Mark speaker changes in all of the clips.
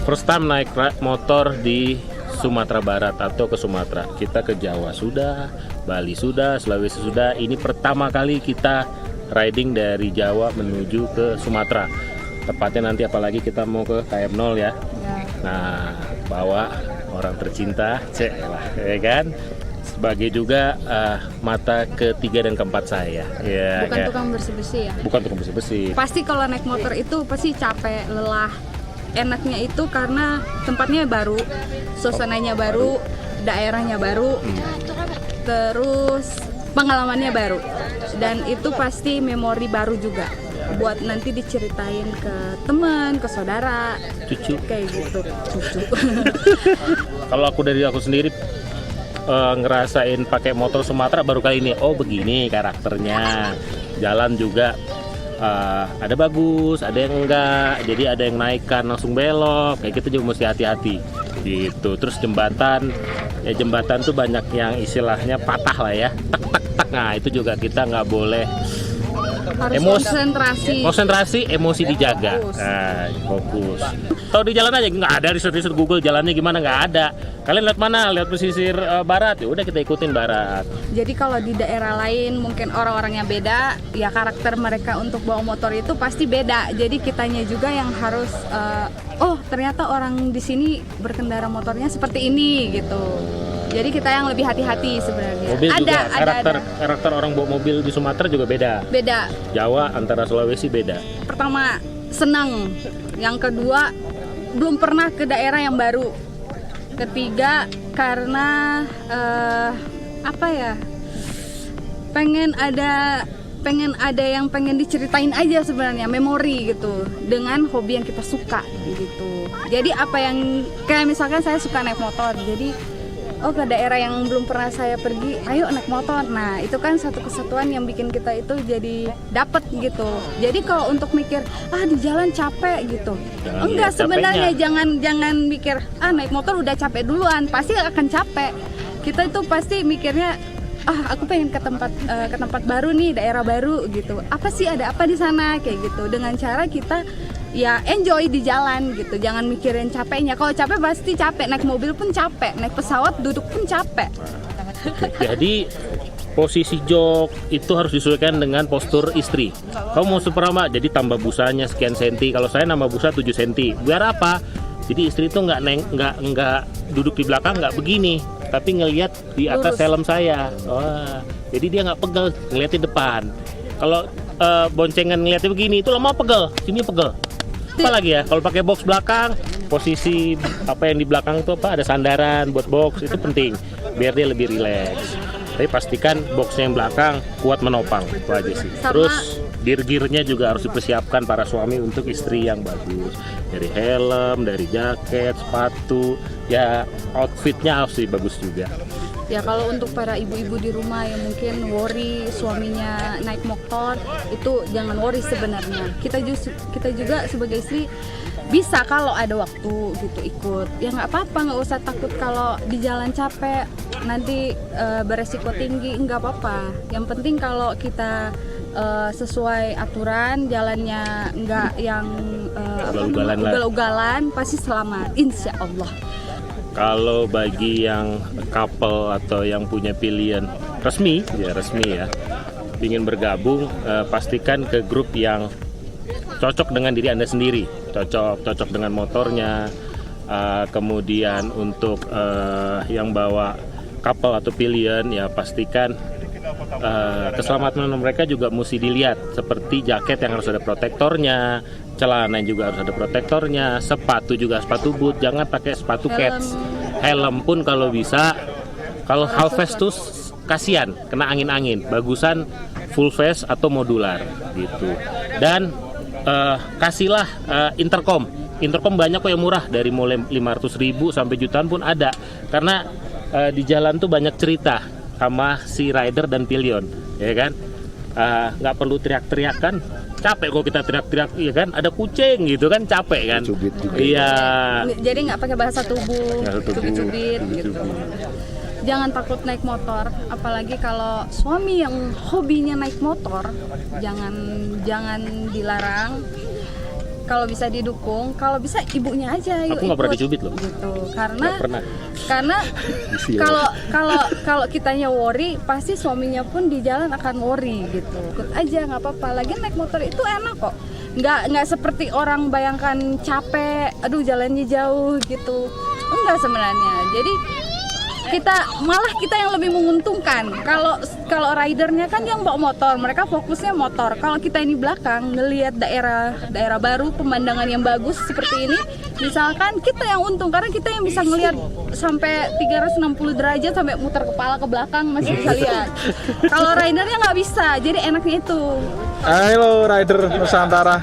Speaker 1: First time naik motor di Sumatera Barat atau ke Sumatera. Kita ke Jawa sudah, Bali sudah, Sulawesi sudah. Ini pertama kali kita riding dari Jawa menuju ke Sumatera. Tepatnya nanti apalagi kita mau ke KM0 ya. Nah, bawa orang tercinta, ya kan? Sebagai juga mata ketiga dan keempat saya. Ya,
Speaker 2: Bukan tukang bersih-bersih ya?
Speaker 1: Bukan tukang bersih-bersih.
Speaker 2: Pasti kalau naik motor itu pasti capek, lelah. Enaknya itu karena tempatnya baru, suasananya baru, daerahnya baru, terus pengalamannya baru. Dan itu pasti memori baru juga buat nanti diceritain ke teman, ke saudara,
Speaker 1: Cucu.
Speaker 2: kayak gitu. Cucu.
Speaker 1: Kalau aku sendiri ngerasain pakai motor Sumatera baru kali ini. Oh begini karakternya. Jalan juga ada bagus, ada yang enggak. Jadi ada yang naikkan langsung belok. Kayak gitu juga mesti hati-hati. Gitu. Terus jembatan tuh banyak yang istilahnya patah lah ya. Tak tak tak. Nah itu juga kita nggak boleh.
Speaker 2: Harus konsentrasi,
Speaker 1: emosi dijaga.
Speaker 2: Fokus.
Speaker 1: Nah, fokus. Tahu di jalan aja nggak ada riset Google jalannya gimana, nggak ada. Kalian lihat mana? Lihat pesisir barat. Ya udah kita ikutin barat.
Speaker 2: Jadi kalau di daerah lain mungkin orang-orangnya beda, ya karakter mereka untuk bawa motor itu pasti beda. Jadi kitanya juga yang harus oh ternyata orang di sini berkendara motornya seperti ini gitu. Jadi kita yang lebih hati-hati sebenarnya.
Speaker 1: Mobil juga
Speaker 2: ada.
Speaker 1: karakter orang bawa mobil di Sumatera juga beda.
Speaker 2: Beda.
Speaker 1: Jawa antara Sulawesi beda.
Speaker 2: Pertama senang, yang kedua belum pernah ke daerah yang baru. Ketiga karena apa ya? Pengen ada yang pengen diceritain aja sebenarnya, memori gitu dengan hobi yang kita suka gitu. Jadi apa yang kayak misalkan saya suka naik motor, jadi ke daerah yang belum pernah saya pergi, ayo naik motor. Nah itu kan satu kesatuan yang bikin kita itu jadi dapet gitu. Jadi kalau untuk mikir di jalan capek gitu, enggak sebenarnya, jangan mikir naik motor udah capek duluan, pasti akan capek. Kita itu pasti mikirnya aku pengen ke tempat baru nih, daerah baru gitu. Apa sih, ada apa di sana kayak gitu. Dengan cara kita ya enjoy di jalan gitu, jangan mikirin capeknya. Kalau capek pasti capek, naik mobil pun capek, naik pesawat duduk pun capek.
Speaker 1: Jadi posisi jok itu harus disesuaikan dengan postur istri. Kamu mau seperama, jadi tambah busanya sekian senti. Kalau saya nambah busa 7 senti. Biar apa? Jadi istri itu nggak duduk di belakang, nggak begini, tapi ngelihat di atas helm saya. Jadi dia nggak pegel, ngeliatin depan. Kalau boncengan ngeliatnya begini, itu lama pegel, sini pegel. Apalagi ya, kalau pakai box belakang, posisi apa yang di belakang itu ada sandaran buat box, itu penting biar dia lebih rileks. Tapi pastikan boxnya yang belakang kuat menopang, itu aja sih. Terus gear-gearnya juga harus dipersiapkan para suami untuk istri yang bagus. Dari helm, dari jaket, sepatu, ya outfitnya harus bagus juga.
Speaker 2: Ya kalau untuk para ibu-ibu di rumah yang mungkin worry suaminya naik motor, itu jangan worry sebenarnya. Kita juga sebagai istri bisa kalau ada waktu gitu ikut. Ya nggak apa-apa, nggak usah takut kalau di jalan capek, nanti beresiko tinggi, nggak apa-apa. Yang penting kalau kita sesuai aturan, jalannya nggak yang ugal-ugalan, pasti selamat, insya Allah.
Speaker 1: Kalau bagi yang couple atau yang punya pilihan resmi ya, ingin bergabung, pastikan ke grup yang cocok dengan diri Anda sendiri, cocok dengan motornya. Kemudian untuk yang bawa couple atau pilihan, ya pastikan keselamatan mereka juga mesti dilihat, seperti jaket yang harus ada protektornya, celana juga harus ada protektornya, sepatu juga sepatu boot, jangan pakai sepatu cats. Helm pun kalau bisa, kalau half face tuh kasihan kena angin-angin, bagusan full face atau modular gitu. Dan kasihlah intercom banyak kok yang murah, dari mulai 500.000 sampai jutaan pun ada, karena di jalan tuh banyak cerita sama si rider dan pillion, ya kan? Nggak perlu teriak-teriakan, capek kok kita teriak-teriak, ya kan? Ada kucing gitu kan, capek kan? Iya.
Speaker 2: Jadi nggak pakai bahasa tubuh, cubit-cubit gitu. Jangan takut naik motor, apalagi kalau suami yang hobinya naik motor, jangan dilarang. kalau bisa didukung, kalau bisa ibunya aja yuk
Speaker 1: Aku nggak pernah
Speaker 2: ikut,
Speaker 1: dicubit loh.
Speaker 2: gitu.
Speaker 1: Nggak pernah.
Speaker 2: Karena
Speaker 1: Isi ya.
Speaker 2: kalau kitanya worry, pasti suaminya pun di jalan akan worry gitu. Ikut aja nggak apa-apa. Lagi naik motor itu enak kok. Nggak seperti orang bayangkan capek, aduh jalannya jauh gitu. Enggak sebenarnya. Jadi kita yang lebih menguntungkan. Kalau ridernya kan yang bawa motor, mereka fokusnya motor. Kalau kita ini belakang ngelihat daerah baru, pemandangan yang bagus seperti ini, misalkan kita yang untung karena kita yang bisa ngelihat sampai 360 derajat sampai muter kepala ke belakang masih bisa lihat. Kalau ridernya nggak bisa, jadi enaknya itu.
Speaker 3: Halo rider Nusantara,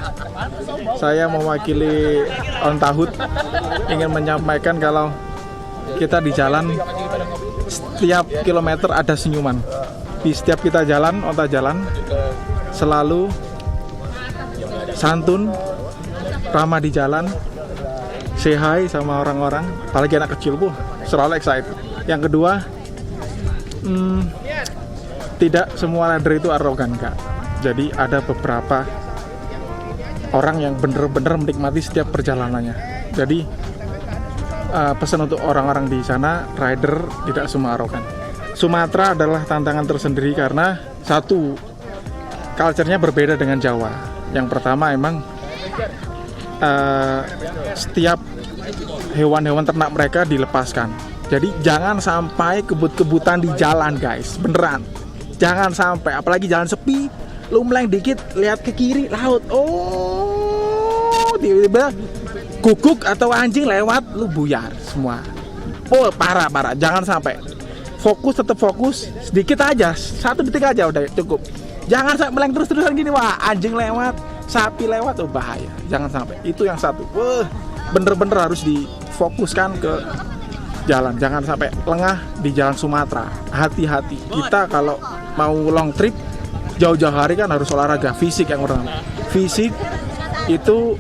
Speaker 3: saya mewakili On Tahut ingin menyampaikan kalau kita di jalan setiap kilometer ada senyuman. Di setiap kita jalan, onta jalan selalu santun, ramah di jalan, say hi sama orang-orang, apalagi anak kecil, selalu excited. Yang kedua, tidak semua rider itu arogan, Kak. Jadi ada beberapa orang yang benar-benar menikmati setiap perjalanannya. Jadi pesan untuk orang-orang di sana, rider tidak semua arogan. Sumatera adalah tantangan tersendiri karena satu, culture-nya berbeda dengan Jawa. Yang pertama emang setiap hewan-hewan ternak mereka dilepaskan. Jadi jangan sampai kebut-kebutan di jalan, guys. Beneran. Jangan sampai, apalagi jalan sepi. Lu meleng dikit, lihat ke kiri, laut. Oh, tiba-tiba guguk atau anjing lewat, lu buyar semua. Oh, parah. Jangan sampai. Tetap fokus, sedikit aja, 1 detik aja udah cukup. Jangan sampai meleng terus-terusan gini, wah, anjing lewat, sapi lewat, oh bahaya. Jangan sampai. Itu yang satu. Bener-bener harus difokuskan ke jalan. Jangan sampai lengah di jalan Sumatera. Hati-hati. Kita kalau mau long trip jauh-jauh hari kan harus olahraga fisik yang pertama. Fisik itu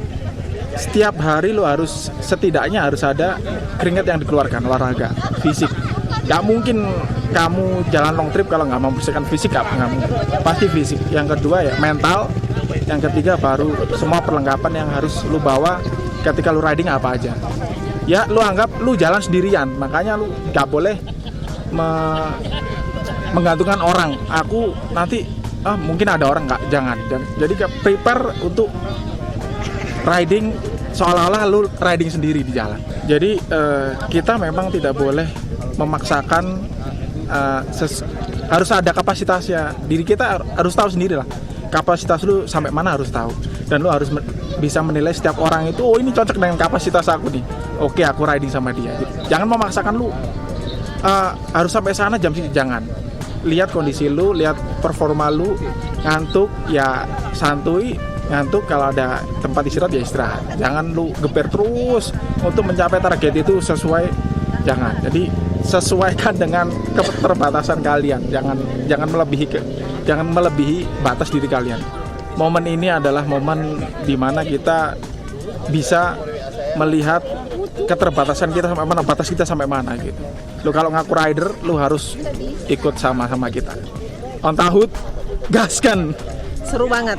Speaker 3: setiap hari lo harus setidaknya harus ada keringat yang dikeluarkan, olahraga fisik. Gak mungkin kamu jalan long trip kalau nggak membersihkan fisik, nggak mungkin. Pasti fisik. Yang kedua ya mental. Yang ketiga baru semua perlengkapan yang harus lo bawa ketika lo riding apa aja. Ya lo anggap lo jalan sendirian, makanya lo nggak boleh menggantungkan orang. Aku nanti mungkin ada orang, nggak, jangan. Jadi prepare untuk riding seolah-olah lu riding sendiri di jalan. Jadi kita memang tidak boleh memaksakan, harus ada kapasitasnya. Diri kita harus tahu sendiri lah, kapasitas lu sampai mana harus tahu. Dan lu harus bisa menilai setiap orang itu, oh ini cocok dengan kapasitas aku nih, oke aku riding sama dia. Jangan memaksakan lu harus sampai sana jam segini, jangan. Lihat kondisi lu, lihat performa lu. Ngantuk ya santuy, ngantuk kalau ada tempat istirahat ya istirahat. Jangan lu geber terus untuk mencapai target itu sesuai, jangan. Jadi sesuaikan dengan keterbatasan kalian. Jangan melebihi batas diri kalian. Momen ini adalah momen dimana kita bisa melihat keterbatasan kita sampai mana, batas kita sampai mana gitu. Lu kalau ngaku rider, lu harus ikut sama-sama kita. On Tahut, gaskan.
Speaker 4: Seru banget.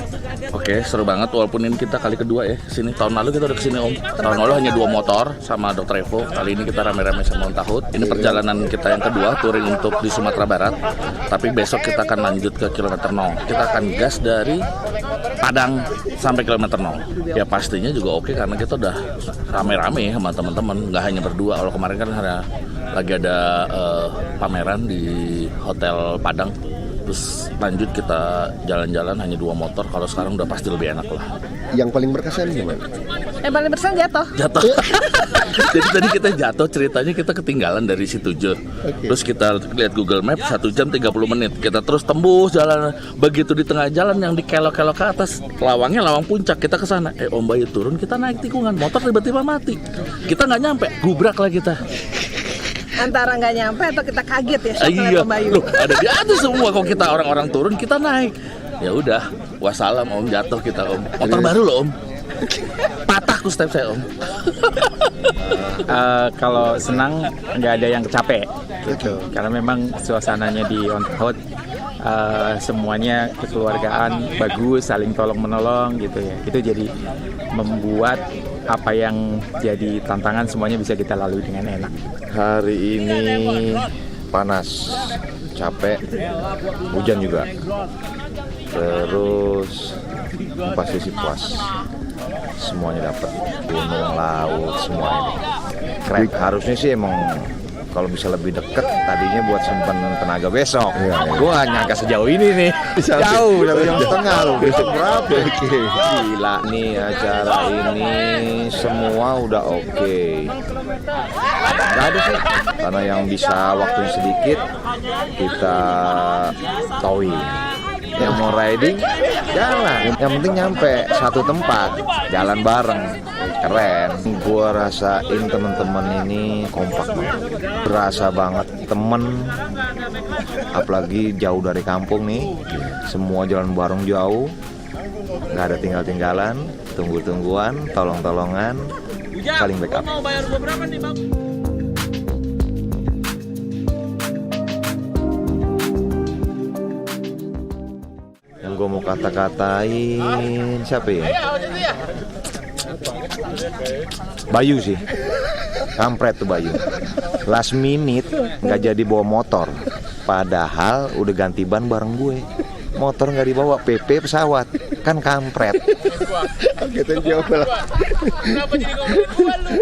Speaker 5: Oke, seru banget walaupun ini kita kali kedua ya kesini. Tahun lalu kita udah kesini Om. Tahun lalu hanya 2 motor sama Dr. Evo. Kali ini kita rame-rame sama On Tahut. Ini perjalanan kita yang kedua, touring untuk di Sumatera Barat. Tapi besok kita akan lanjut ke kilometer 0. Kita akan gas dari Padang sampai kilometer 0. Ya pastinya juga oke karena kita udah rame-rame sama teman-teman. Nggak hanya berdua. Kalau kemarin kan lagi ada pameran di Hotel Padang. Terus lanjut kita jalan-jalan hanya 2 motor. Kalau sekarang udah pasti lebih enak lah.
Speaker 6: Yang paling berkesan gimana?
Speaker 4: Paling berkesan jatuh.
Speaker 5: Jadi tadi kita jatuh, ceritanya kita ketinggalan dari Situjo. Terus kita lihat Google Map 1 jam 30 menit. Kita terus tembus jalan. Begitu di tengah jalan yang di kelok-kelok ke atas, lawangnya lawang puncak, kita ke sana. Om Bayu turun, kita naik tikungan, motor tiba-tiba mati. Kita nggak nyampe, gubrak lah kita.
Speaker 4: Antara nggak nyampe atau kita kaget ya shock
Speaker 5: Iya,
Speaker 4: Om Bayu.
Speaker 5: loh, ada di atas semua. Kok kita orang-orang turun, kita naik. Ya udah, wassalam Om, jatuh kita Om. Motor baru loh Om. Patah tuh step saya Om.
Speaker 7: Kalau senang nggak ada yang capek.
Speaker 6: Betul.
Speaker 7: Karena memang suasananya di On Tahut semuanya kekeluargaan bagus, saling tolong menolong gitu ya. Itu jadi membuat apa yang jadi tantangan semuanya bisa kita lalui dengan enak.
Speaker 6: Hari ini panas, capek, hujan juga. Terus pasti sih puas. Semuanya dapat, gunung, laut, semuanya. Keren. Harusnya sih emang kalau bisa lebih deket tadinya buat simpen tenaga besok. Gue gak nyangka sejauh ini nih. Jauh, 1 jam setengah loh. Besok berapa? Gila nih acara ini semua udah oke. Gak ada sih. Karena yang bisa waktunya sedikit kita towing. Yang mau riding jalan, yang penting nyampe satu tempat, jalan bareng, keren. Gua rasain temen-temen ini kompak banget, berasa banget temen, apalagi jauh dari kampung nih, semua jalan bareng jauh, nggak ada tinggal-tinggalan, tunggu-tungguan, tolong-tolongan, saling backup. Yang gue mau kata-katain siapa ya? Bayu sih, kampret tuh Bayu. Last minute nggak jadi bawa motor, padahal udah ganti ban bareng gue. Motor nggak dibawa, PP pesawat, kan kampret. Gitu jawab lah. Kenapa jadi ngomongin gue lu?